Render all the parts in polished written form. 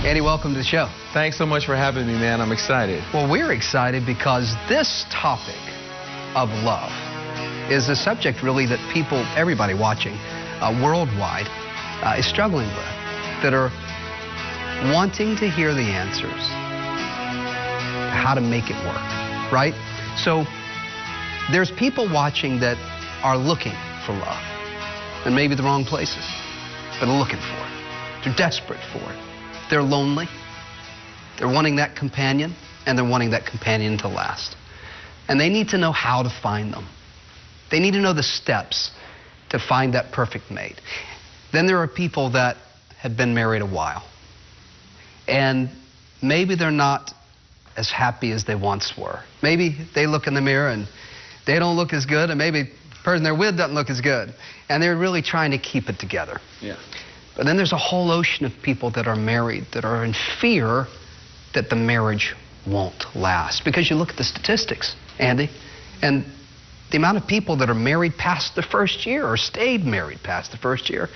Andy, welcome to the show. Thanks so much for having me, man. I'm excited. Well, we're excited because this topic of love is a subject really that people, everybody watching worldwide is struggling with, that are wanting to hear the answers, how to make it work, right? So there's people watching that are looking for love, and maybe the wrong places, but are looking for it. They're desperate for it. They're lonely. They're wanting that companion, and they're wanting that companion to last. And they need to know how to find them. They need to know the steps to find that perfect mate. Then there are people that have been married a while, and maybe they're not as happy as they once were. Maybe they look in the mirror and they don't look as good, and maybe the person they're with doesn't look as good, and they're really trying to keep it together. Yeah. But then there's a whole ocean of people that are married that are in fear that the marriage won't last. Because you look at the statistics, Andy, and the amount of people that are married past the first year or stayed married past the first year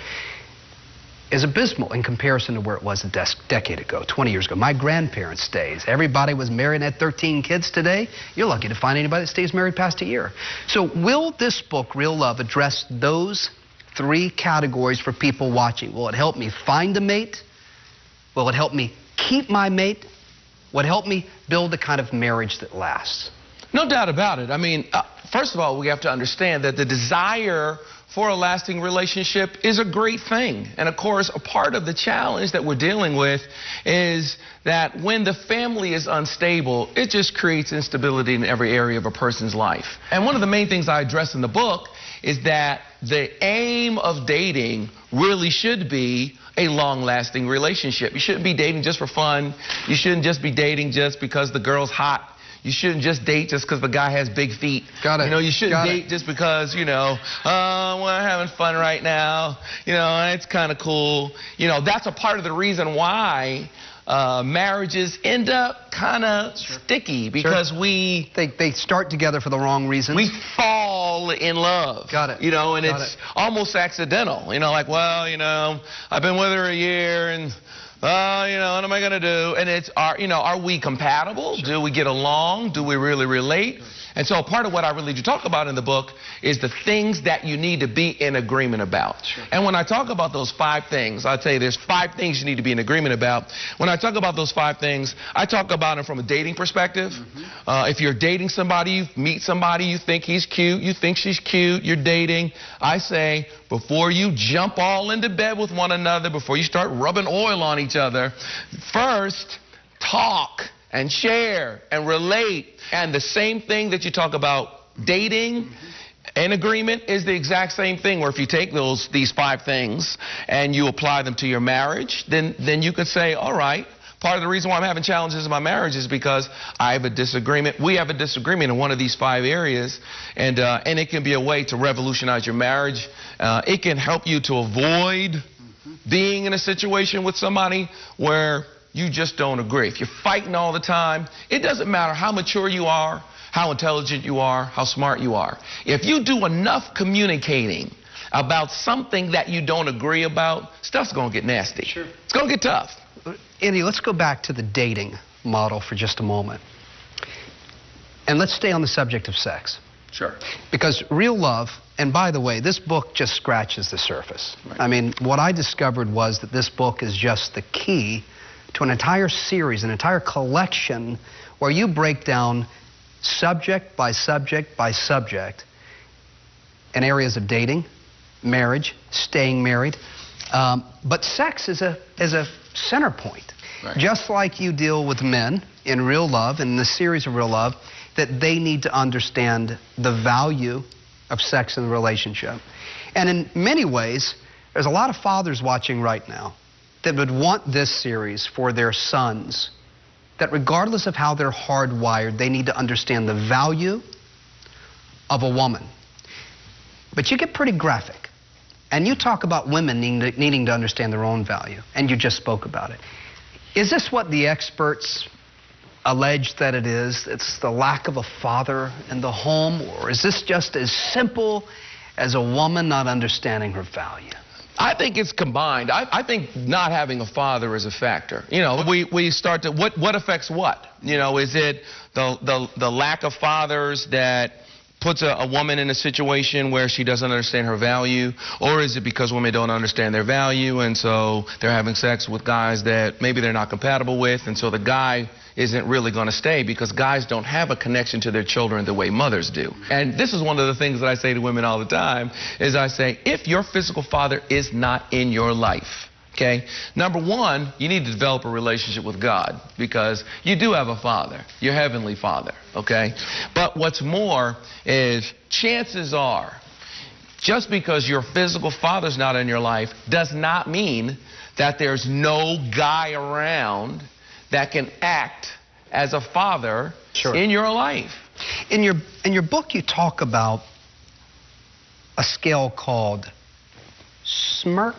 is abysmal in comparison to where it was a decade ago, 20 years ago. My grandparents stayed. Everybody was married and had 13 kids. Today, you're lucky to find anybody that stays married past a year. So will this book, Real Love, address those three categories for people watching? Will it help me find a mate? Will it help me keep my mate? Will it help me build the kind of marriage that lasts? No doubt about it. I mean, first of all, we have to understand that the desire for a lasting relationship is a great thing. And of course, a part of the challenge that we're dealing with is that when the family is unstable, it just creates instability in every area of a person's life. And one of the main things I address in the book is that the aim of dating really should be a long-lasting relationship. You shouldn't be dating just for fun. You shouldn't just be dating just because the girl's hot. You shouldn't just date just because the guy has big feet. Got it. You know, you shouldn't date just because, you know, we're having fun right now. You know, it's kind of cool. You know, that's a part of the reason why marriages end up kind of sticky, because they start together for the wrong reasons. We fall in love. Got it. You know, and it's almost accidental. You know, like, well, you know, I've been with her a year, and you know, what am I going to do? And it's, are we compatible? Do we get along? Do we really relate? And so part of what I really do talk about in the book is the things that you need to be in agreement about. And when I talk about those 5 things, I'll tell you there's 5 things you need to be in agreement about. When I talk about those 5 things, I talk about them from a dating perspective. If you're dating somebody, you meet somebody, you think he's cute, you think she's cute, you're dating, I say, before you jump all into bed with one another, before you start rubbing oil on each other, first talk and share and relate. And the same thing that you talk about dating in agreement is the exact same thing, where if you take these 5 things and you apply them to your marriage, then you could say, all right, part of the reason why I'm having challenges in my marriage is because I have a disagreement. We have a disagreement in one of these 5 areas, and it can be a way to revolutionize your marriage. It can help you to avoid being in a situation with somebody where you just don't agree. If you're fighting all the time, it doesn't matter how mature you are, how intelligent you are, how smart you are. If you do enough communicating about something that you don't agree about, stuff's going to get nasty. Sure. It's going to get tough. Andy, let's go back to the dating model for just a moment. And let's stay on the subject of sex. Sure. Because real love, and by the way, this book just scratches the surface. Right. I mean, what I discovered was that this book is just the key to an entire series, an entire collection, where you break down subject by subject by subject in areas of dating, marriage, staying married. But sex is a center point. Right. Just like you deal with men in Real Love, in the series of Real Love, that they need to understand the value of sex in the relationship. And in many ways, there's a lot of fathers watching right now that would want this series for their sons, that regardless of how they're hardwired, they need to understand the value of a woman. But you get pretty graphic, and you talk about women needing to understand their own value, and you just spoke about it. Is this what the experts allege that it is? It's the lack of a father in the home, or is this just as simple as a woman not understanding her value? I think it's combined. I think not having a father is a factor. You know, we start to, what affects what? You know, is it the lack of fathers that puts a woman in a situation where she doesn't understand her value? Or is it because women don't understand their value and so they're having sex with guys that maybe they're not compatible with, and so the guy isn't really going to stay because guys don't have a connection to their children the way mothers do? And this is one of the things that I say to women all the time, is I say, if your physical father is not in your life, okay, number one, you need to develop a relationship with God, because you do have a father, your heavenly father, okay? But what's more is, chances are, just because your physical father's not in your life does not mean that there's no guy around that can act as a father in your life. In your book, you talk about a scale called SMIRC.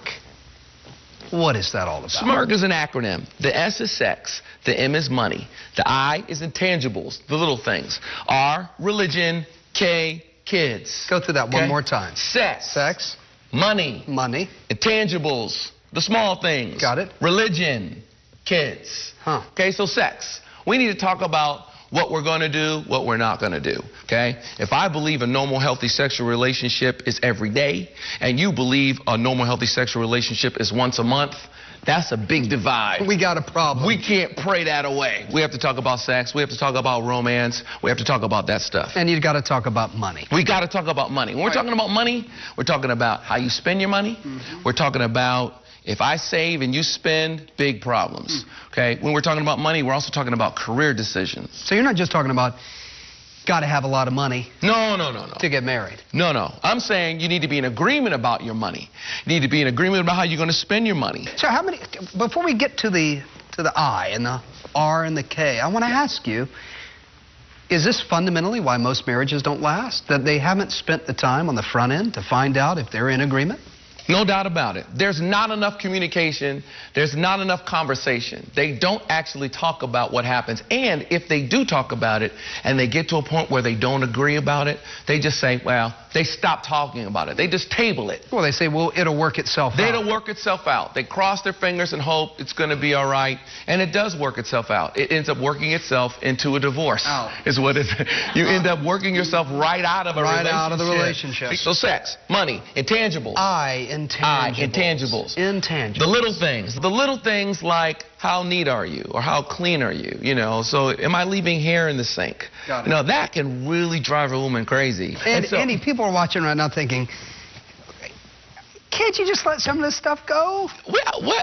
What is that all about? SMIRC is an acronym. The S is sex, the M is money, the I is intangibles, the little things. R, religion, K, kids. Go through that one more time. Sex. Sex. Money. Money. Intangibles, the small things. Got it. Religion, kids. Okay, so sex. We need to talk about what we're going to do, what we're not going to do, okay? If I believe a normal, healthy sexual relationship is every day, and you believe a normal, healthy sexual relationship is once a month, that's a big divide. We got a problem. We can't pray that away. We have to talk about sex. We have to talk about romance. We have to talk about that stuff. And you've got to talk about money. We got to talk about money. When we're talking about money, we're talking about how you spend your money. We're talking about, if I save and you spend, big problems, okay? When we're talking about money, we're also talking about career decisions. So you're not just talking about got to have a lot of money to get married. No. I'm saying you need to be in agreement about your money. You need to be in agreement about how you're going to spend your money. So how many, before we get to the I and the R and the K, I want to ask you, is this fundamentally why most marriages don't last? That they haven't spent the time on the front end to find out if they're in agreement? No doubt about it. There's not enough communication. There's not enough conversation. They don't actually talk about what happens. And if they do talk about it and they get to a point where they don't agree about it, they just say, well, they stop talking about it. They just table it. Well, they say, well, it'll work itself out. It'll work itself out. They cross their fingers and hope it's going to be all right. And it does work itself out. It ends up working itself into a divorce. Is what it is. You end up working yourself right out of a relationship. Right out of the relationship. So sex, money, intangibles. Intangibles. Intangibles. The little things like, how neat are you, or how clean are you, you know? So am I leaving hair in the sink? Got it. You know, that can really drive a woman crazy. And so, Andy, people are watching right now thinking, can't you just let some of this stuff go?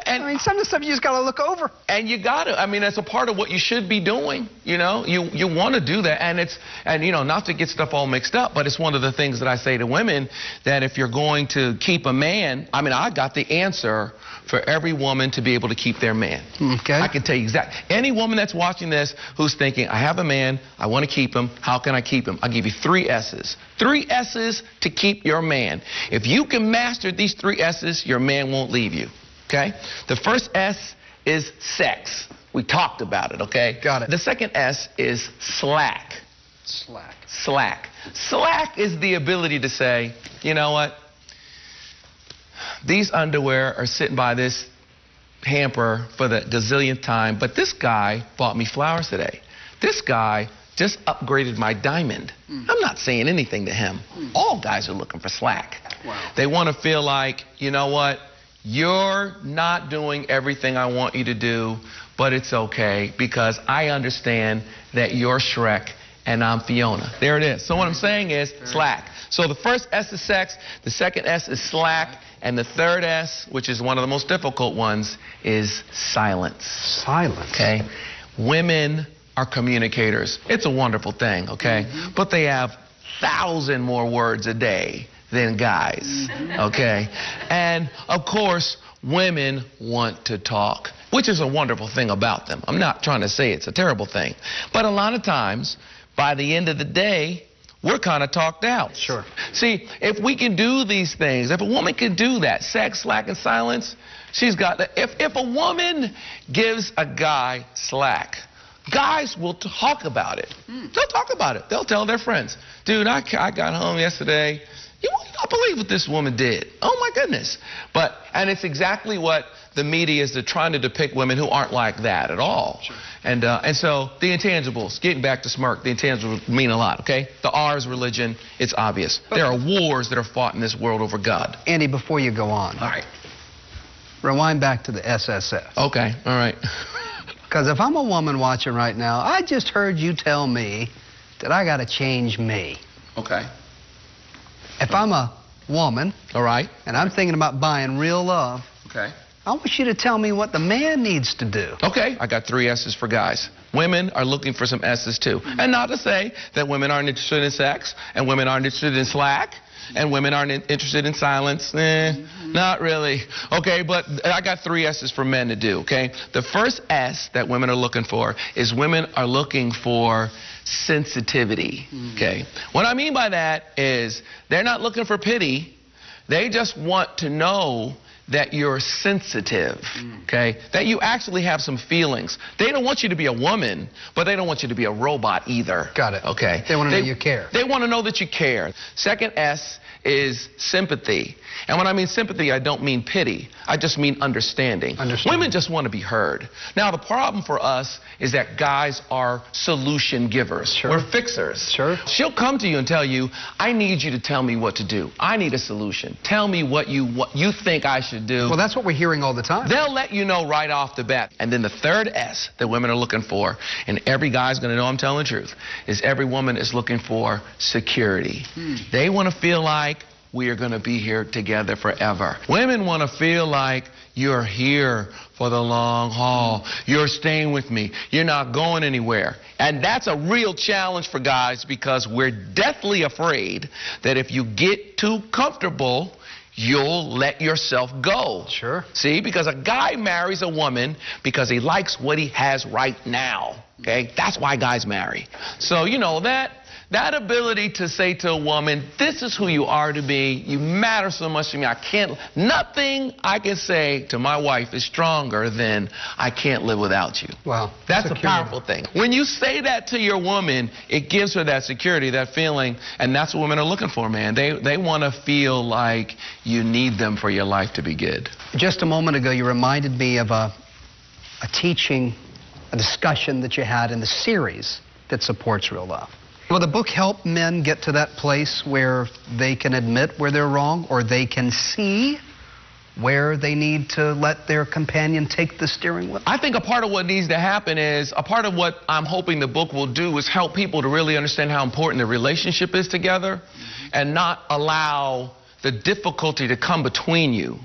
I mean, some of the stuff you just got to look over. And you got to. I mean, that's a part of what you should be doing. You know, you want to do that, and you know, not to get stuff all mixed up, but it's one of the things that I say to women, that if you're going to keep a man, I mean, I got the answer for every woman to be able to keep their man. Okay. I can tell you exactly. Any woman that's watching this who's thinking, I have a man, I want to keep him, how can I keep him? I'll give you 3 S's. 3 S's to keep your man. If you can master these 3 S's, your man won't leave you, okay? The first S is sex. We talked about it, okay? Got it. The second S is slack. Slack. Slack. Slack is the ability to say, you know what? These underwear are sitting by this hamper for the gazillionth time, but this guy bought me flowers today. This guy just upgraded my diamond. I'm not saying anything to him. All guys are looking for slack. Wow. They want to feel like, you know what? You're not doing everything I want you to do, but it's okay because I understand that you're Shrek and I'm Fiona. There it is. So what I'm saying is slack. So the first S is sex, the second S is slack, and the third S, which is one of the most difficult ones, is silence. Silence. Okay? Women are communicators. It's a wonderful thing, okay? But they have 1,000 more words a day than guys, okay? And, of course, women want to talk, which is a wonderful thing about them. I'm not trying to say it's a terrible thing. But a lot of times, by the end of the day, we're kind of talked out. Sure. See, if we can do these things, if a woman can do that, sex, slack, and silence, she's got that. If a woman gives a guy slack, guys will talk about it. They'll talk about it. They'll tell their friends, dude, I got home yesterday. You won't believe what this woman did. Oh, my goodness. And it's exactly what the media is. They're trying to depict women who aren't like that at all. Sure. And so the intangibles, getting back to Smirk, the intangibles mean a lot, okay? The R is religion. It's obvious. There are wars that are fought in this world over God. Andy, before you go on. All right. Rewind back to the SSS. Okay, all right. Because if I'm a woman watching right now, I just heard you tell me that I got to change me. Okay. If I'm a woman, all right, and I'm thinking about buying real love, okay, I want you to tell me what the man needs to do. Okay, I got 3 S's for guys. Women are looking for some S's too. And not to say that women aren't interested in sex, and women aren't interested in slack, and women aren't interested in silence. Not really. Okay, but I got 3 S's for men to do, okay? The first S that women are looking for is women are looking for sensitivity, okay? What I mean by that is they're not looking for pity. They just want to know that you're sensitive, okay? That you actually have some feelings. They don't want you to be a woman, but they don't want you to be a robot either. Got it. Okay. They want to know you care. They want to know that you care. Second S is sympathy. And when I mean sympathy, I don't mean pity. I just mean understanding. Women just want to be heard. Now, the problem for us is that guys are solution givers. Sure. We're fixers. Sure. She'll come to you and tell you, I need you to tell me what to do. I need a solution. Tell me what you think I should do. Well, that's what we're hearing all the time. They'll let you know right off the bat. And then the third S that women are looking for, and every guy's going to know I'm telling the truth, is every woman is looking for security. They want to feel like we are going to be here together forever. Women want to feel like you're here for the long haul. You're staying with me. You're not going anywhere. And that's a real challenge for guys because we're deathly afraid that if you get too comfortable, you'll let yourself go. Sure. See, because a guy marries a woman because he likes what he has right now. Okay? That's why guys marry. So, you know, that ability to say to a woman, this is who you are to me, you matter so much to me, nothing I can say to my wife is stronger than I can't live without you. Wow. That's a powerful thing. When you say that to your woman, it gives her that security, that feeling, and that's what women are looking for, man. They want to feel like you need them for your life to be good. Just a moment ago, you reminded me of a teaching, a discussion that you had in the series that supports real love. Will the book help men get to that place where they can admit where they're wrong, or they can see where they need to let their companion take the steering wheel? I think a part of what needs to happen is, a part of what I'm hoping the book will do is help people to really understand how important the relationship is together and not allow the difficulty to come between you.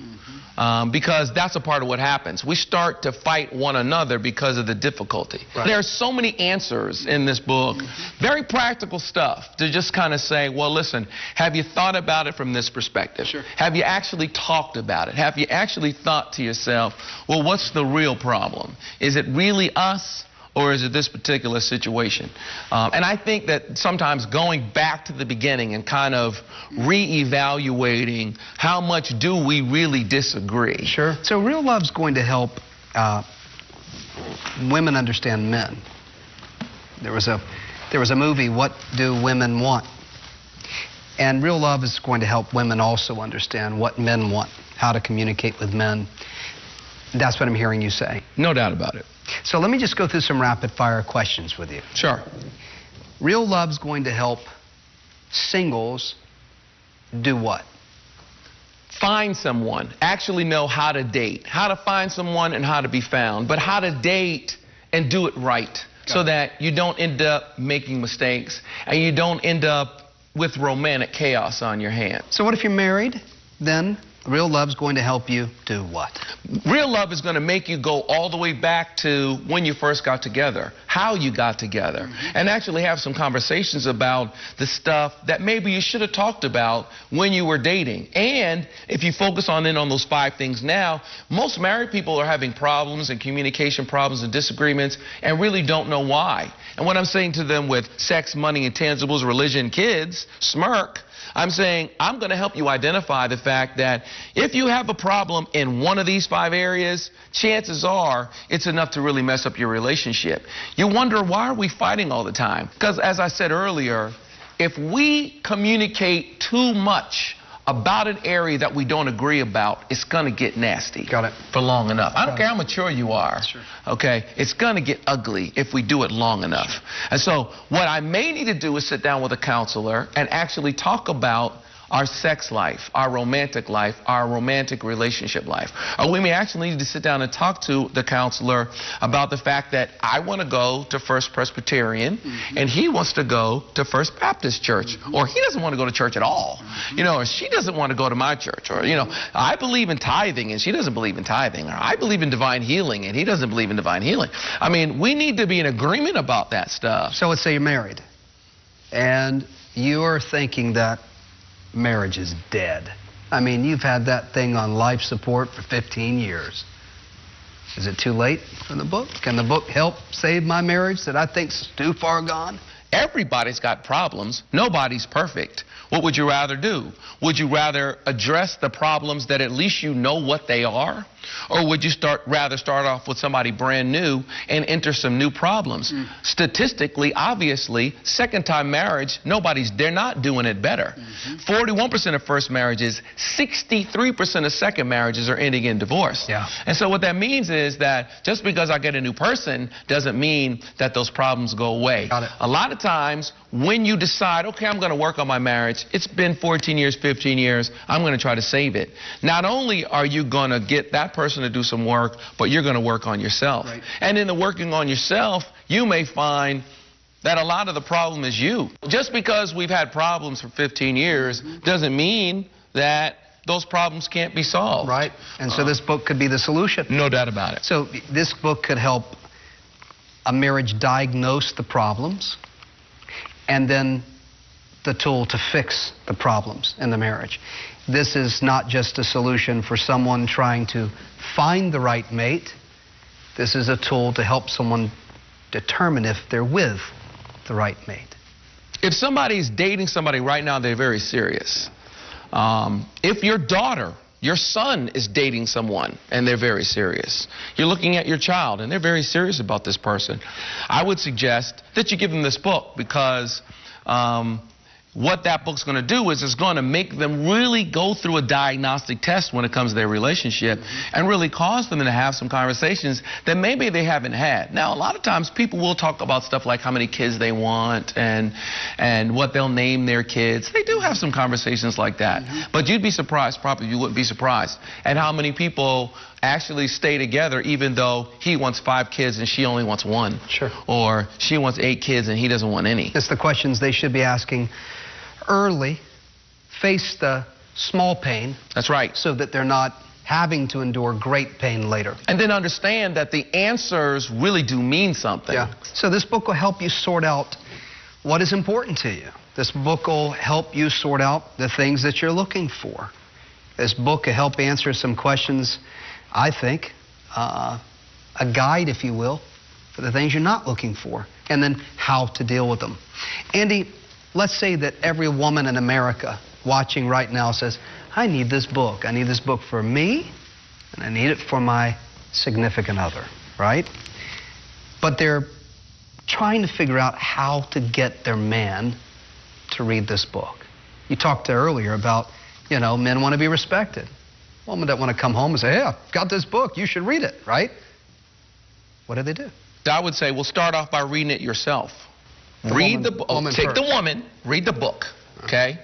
Because that's a part of what happens. We start to fight one another because of the difficulty. Right. There are so many answers in this book, very practical stuff, to just kind of say, well, listen, have you thought about it from this perspective? Sure. Have you actually talked about it? Have you actually thought to yourself, well, what's the real problem? Is it really us? Or is it this particular situation? And I think that sometimes going back to the beginning and kind of re-evaluating how much do we really disagree. Sure. So real love's going to help women understand men. There was a movie, What Do Women Want? And real love is going to help women also understand what men want, how to communicate with men. That's what I'm hearing you say. No doubt about it. So let me just go through some rapid-fire questions with you. Sure. Real love's going to help singles do what? Find someone. Actually know how to date. How to find someone and how to be found. But how to date and do it right. So that you don't end up making mistakes and you don't end up with romantic chaos on your hands. So what if you're married? Then real love's going to help you do what? Real love is going to make you go all the way back to when you first got together, how you got together, and actually have some conversations about the stuff that maybe you should have talked about when you were dating. And if you focus on those 5 things now, most married people are having problems and communication problems and disagreements and really don't know why. And what I'm saying to them with sex, money, intangibles, religion, kids, Smirk, I'm saying I'm going to help you identify the fact that if you have a problem in one of these 5 areas, chances are it's enough to really mess up your relationship. You wonder, why are we fighting all the time? Because as I said earlier, if we communicate too much about an area that we don't agree about, it's going to get nasty. Got it. For long enough. I don't care how mature you are. Sure. Okay? It's going to get ugly if we do it long enough. Sure. And so what I may need to do is sit down with a counselor and actually talk about our sex life, our romantic relationship life. Or we may actually need to sit down and talk to the counselor about the fact that I want to go to First Presbyterian and he wants to go to First Baptist Church, or he doesn't want to go to church at all, you know, or she doesn't want to go to my church, or, you know, I believe in tithing and she doesn't believe in tithing, or I believe in divine healing and he doesn't believe in divine healing. I mean, we need to be in agreement about that stuff. So let's say you're married and you're thinking that marriage is dead. I mean, you've had that thing on life support for 15 years. Is it too late for the book? Can the book help save my marriage that I think's too far gone? Everybody's got problems. Nobody's perfect. What would you rather do? Would you rather address the problems that at least you know what they are? Or would you rather start off with somebody brand new and enter some new problems? Statistically, obviously, second-time marriage, they're not doing it better. 41% of first marriages, 63% of second marriages are ending in divorce. Yeah. And so what that means is that just because I get a new person doesn't mean that those problems go away. Got it. A lot of times, when you decide, okay, I'm going to work on my marriage, it's been 14 years, 15 years, I'm going to try to save it. Not only are you going to get that person to do some work, but you're going to work on yourself. Right. And in the working on yourself, you may find that a lot of the problem is you. Just because we've had problems for 15 years doesn't mean that those problems can't be solved. Right. And so this book could be the solution. No doubt about it. So this book could help a marriage diagnose the problems and then the tool to fix the problems in the marriage. This is not just a solution for someone trying to find the right mate. This is a tool to help someone determine if they're with the right mate. If somebody's dating somebody right now, they're very serious. If your daughter, your son is dating someone and they're very serious, you're looking at your child and they're very serious about this person, I would suggest that you give them this book, because what that book's going to do is it's going to make them really go through a diagnostic test when it comes to their relationship and really cause them to have some conversations that maybe they haven't had. Now, a lot of times people will talk about stuff like how many kids they want and what they'll name their kids. They do have some conversations like that. But you'd be surprised, probably you wouldn't be surprised, at how many people actually stay together even though he wants 5 kids and she only wants 1. Sure. Or she wants 8 kids and he doesn't want any. It's the questions they should be asking early. Face the small pain. That's right. So that they're not having to endure great pain later. And then understand that the answers really do mean something. Yeah. So this book will help you sort out what is important to you. This book will help you sort out the things that you're looking for. This book will help answer some questions, I think, a guide, if you will, for the things you're not looking for, and then how to deal with them. Andy, let's say that every woman in America watching right now says, I need this book. I need this book for me, and I need it for my significant other, right? But they're trying to figure out how to get their man to read this book. You talked earlier about, you know, men want to be respected. Women that want to come home and say, hey, I've got this book, you should read it, right? What do? I would say, well, start off by reading it yourself. Read the book. Take the woman, read the book, okay?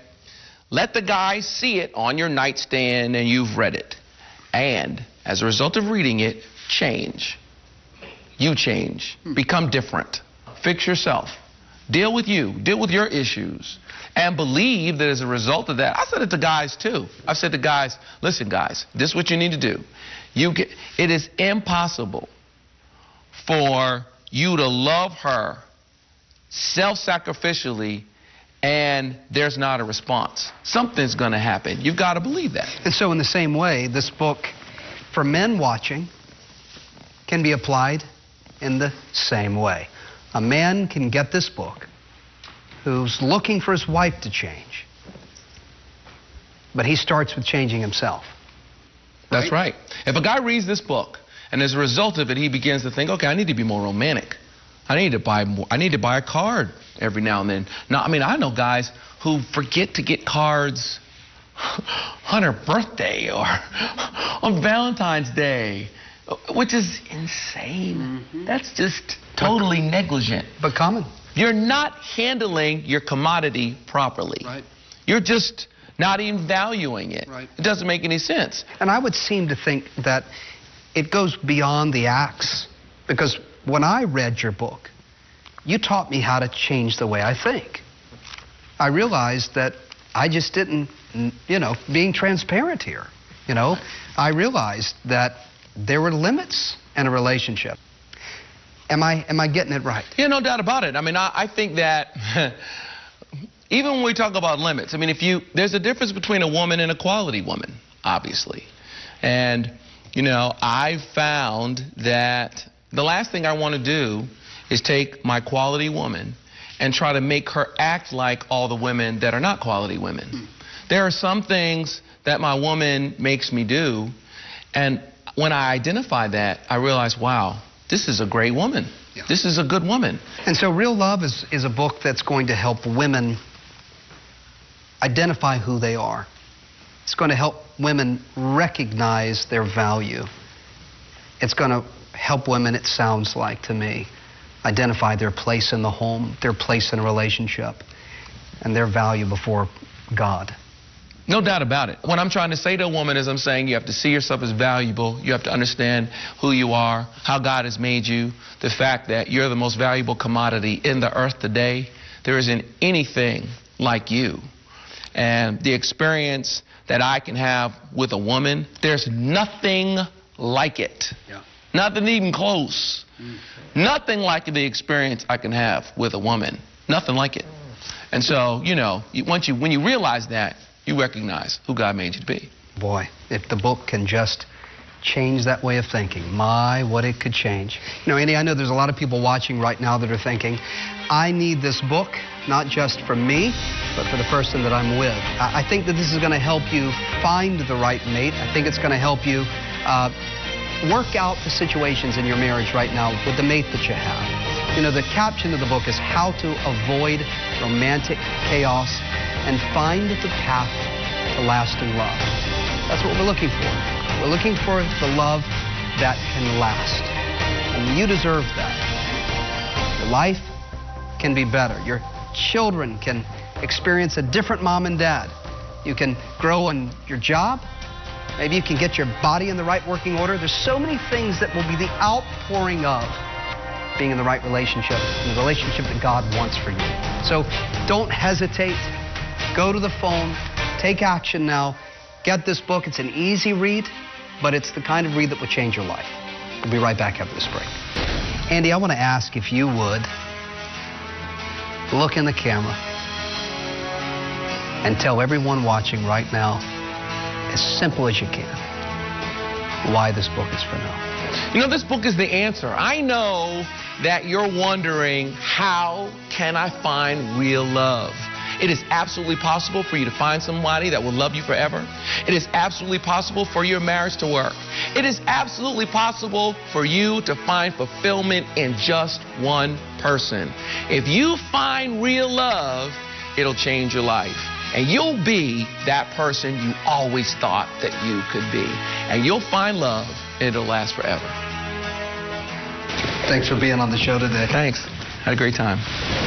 Let the guy see it on your nightstand and you've read it. And as a result of reading it, change. You change. Become different. Fix yourself. Deal with you. Deal with your issues. And believe that as a result of that, I said it to guys too. I've said to guys, listen guys, this is what you need to do. It is impossible for you to love her self-sacrificially and there's not a response. Something's going to happen. You've got to believe that. And so in the same way, this book for men watching can be applied in the same way. A man can get this book who's looking for his wife to change, but he starts with changing himself. That's right. If a guy reads this book and as a result of it he begins to think, okay, I need to be more romantic. I need to buy more. I need to buy a card every now and then. No, I mean, I know guys who forget to get cards on her birthday or on Valentine's Day, which is insane. That's just totally negligent. But common. You're not handling your commodity properly. Right. You're just not even valuing it. Right. It doesn't make any sense. And I would seem to think that it goes beyond the acts, because when I read your book, you taught me how to change the way I think. I realized that I just didn't, being transparent here, I realized that there were limits in a relationship. Am I getting it right? Yeah, no doubt about it. I mean, I think that even when we talk about limits, I mean, there's a difference between a woman and a quality woman, obviously. And, I've found that the last thing I want to do is take my quality woman and try to make her act like all the women that are not quality women. There are some things that my woman makes me do, and when I identify that, I realize, wow, this is a great woman. Yeah. This is a good woman. And so Real Love is a book that's going to help women identify who they are. It's going to help women recognize their value. It's going to help women, it sounds like to me, identify their place in the home, their place in a relationship, and their value before God. No doubt about it. What I'm trying to say to a woman is I'm saying you have to see yourself as valuable. You have to understand who you are, how God has made you, the fact that you're the most valuable commodity in the earth today. There isn't anything like you. And the experience that I can have with a woman, there's nothing like it. Yeah. Nothing even close. Nothing like the experience I can have with a woman. Nothing like it. And so, when you realize that, you recognize who God made you to be. Boy, if the book can just change that way of thinking, my, what it could change. Andy, I know there's a lot of people watching right now that are thinking, I need this book, not just for me, but for the person that I'm with. I think that this is going to help you find the right mate. I think it's going to help you work out the situations in your marriage right now with the mate that you have. The caption of the book is How to Avoid Romantic Chaos and Find the Path to Lasting Love. That's what we're looking for. We're looking for the love that can last. And you deserve that. Your life can be better. Your children can experience a different mom and dad. You can grow in your job. Maybe you can get your body in the right working order. There's so many things that will be the outpouring of being in the right relationship, and the relationship that God wants for you. So don't hesitate. Go to the phone. Take action now. Get this book. It's an easy read, but it's the kind of read that will change your life. We'll be right back after this break. Andy, I want to ask if you would look in the camera and tell everyone watching right now, as simple as you can, why this book is for now. This book is the answer. I know that you're wondering, how can I find real love? It is absolutely possible for you to find somebody that will love you forever. It is absolutely possible for your marriage to work. It is absolutely possible for you to find fulfillment in just one person. If you find real love, it'll change your life. And you'll be that person you always thought that you could be. And you'll find love, and it'll last forever. Thanks for being on the show today. Thanks. Had a great time.